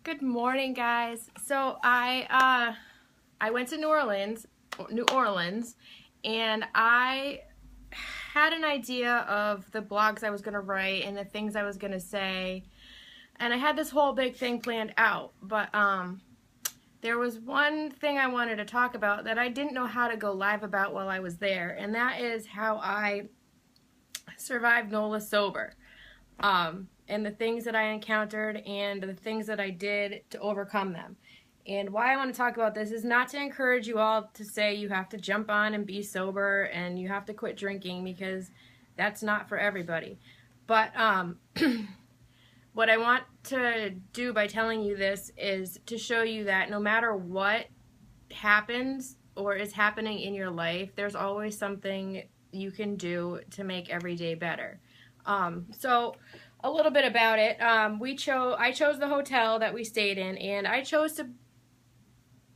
Good morning, guys. So I went to New Orleans, and I had an idea of the blogs I was going to write and the things I was going to say, and I had this whole big thing planned out. But there was one thing I wanted to talk about that I didn't know how to go live about while I was there, and that is how I survived NOLA sober. And the things that I encountered and the things that I did to overcome them. And why I want to talk about this is not to encourage you all to say you have to jump on and be sober and you have to quit drinking, because that's not for everybody. But what I want to do by telling you this is to show you that no matter what happens or is happening in your life, there's always something you can do to make every day better. So a little bit about it. I chose the hotel that we stayed in, and I chose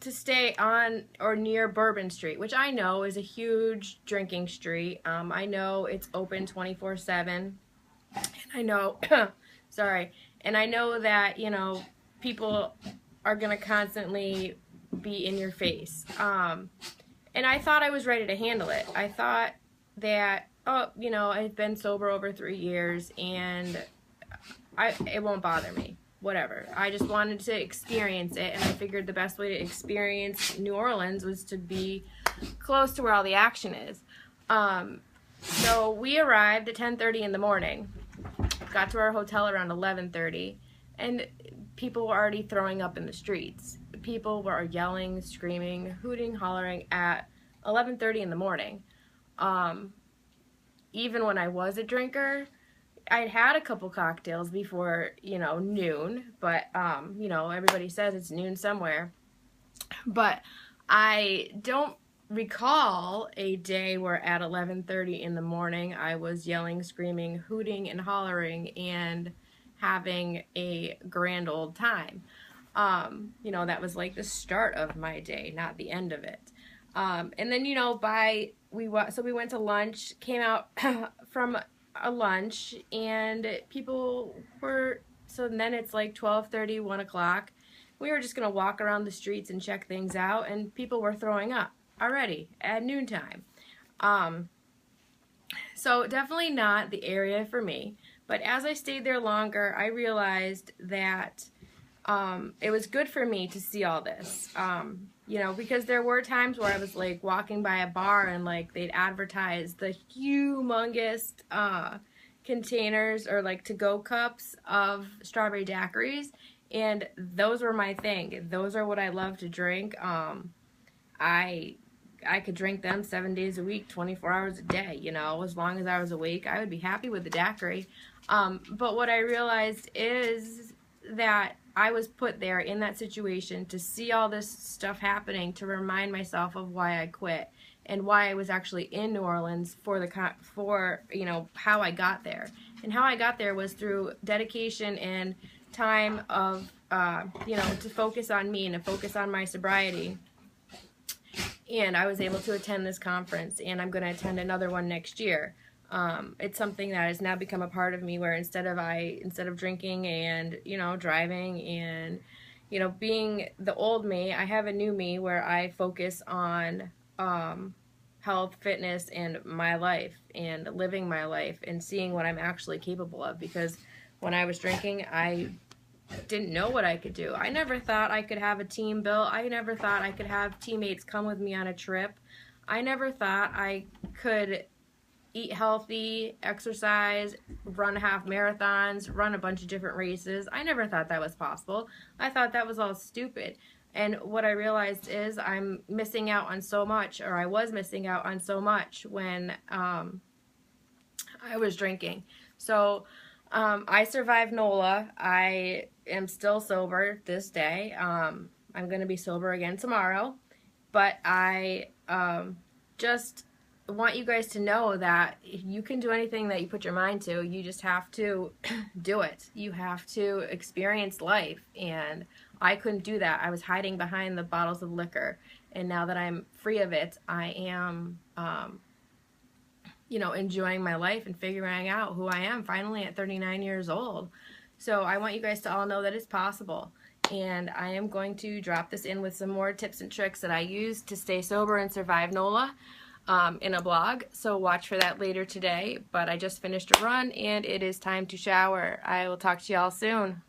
to stay on or near Bourbon Street, which I know is a huge drinking street. I know it's open 24/7, and I know, sorry, and I know that, you know, people are gonna constantly be in your face. And I thought I was ready to handle it. I thought that, oh, you know, I've been sober over 3 years, and it won't bother me, whatever. I just wanted to experience it, and I figured the best way to experience New Orleans was to be close to where all the action is. So we arrived at 10:30 in the morning, got to our hotel around 11:30, and people were already throwing up in the streets. People were yelling, screaming, hooting, hollering at 11:30 in the morning. Even when I was a drinker, I'd had a couple cocktails before, you know, noon, but, you know, everybody says it's noon somewhere. But I don't recall a day where at 11:30 in the morning I was yelling, screaming, hooting, and hollering, and having a grand old time. You know, that was like the start of my day, not the end of it. And then, you know, we went to lunch, came out from a lunch, and people were, so then it's like 12:30, 1 o'clock. We were just going to walk around the streets and check things out, and people were throwing up already at noontime. So definitely not the area for me. But as I stayed there longer, I realized that it was good for me to see all this. You know, because there were times where I was like walking by a bar and like they'd advertise the humongous containers or like to-go cups of strawberry daiquiris, and those were my thing. Those are what I love to drink. I could drink them 7 days a week, 24 hours a day, you know, as long as I was awake. I would be happy with the daiquiri. But what I realized is that I was put there in that situation to see all this stuff happening, to remind myself of why I quit and why I was actually in New Orleans for you know, how I got there. And how I got there was through dedication and time of you know, to focus on me and to focus on my sobriety. And I was able to attend this conference, and I'm going to attend another one next year. It's something that has now become a part of me, where instead of drinking and, you know, driving and, you know, being the old me, I have a new me where I focus on health, fitness, and my life, and living my life and seeing what I'm actually capable of. Because when I was drinking, I didn't know what I could do. I never thought I could have a team built. I never thought I could have teammates come with me on a trip. I never thought I could eat healthy, exercise, run half marathons, run a bunch of different races. I never thought that was possible. I thought that was all stupid. And what I realized is I'm missing out on so much, or I was missing out on so much when I was drinking. So I survived NOLA. I am still sober this day. I'm going to be sober again tomorrow. But I just want you guys to know that you can do anything that you put your mind to. You just have to do it. You have to experience life, and I couldn't do that. I was hiding behind the bottles of liquor, and now that I'm free of it, I am you know, enjoying my life and figuring out who I am finally at 39 years old. So I want you guys to all know that it's possible. and I am going to drop this in with some more tips and tricks that I use to stay sober and survive NOLA in a blog. So watch for that later today. But I just finished a run and it is time to shower. I will talk to y'all soon.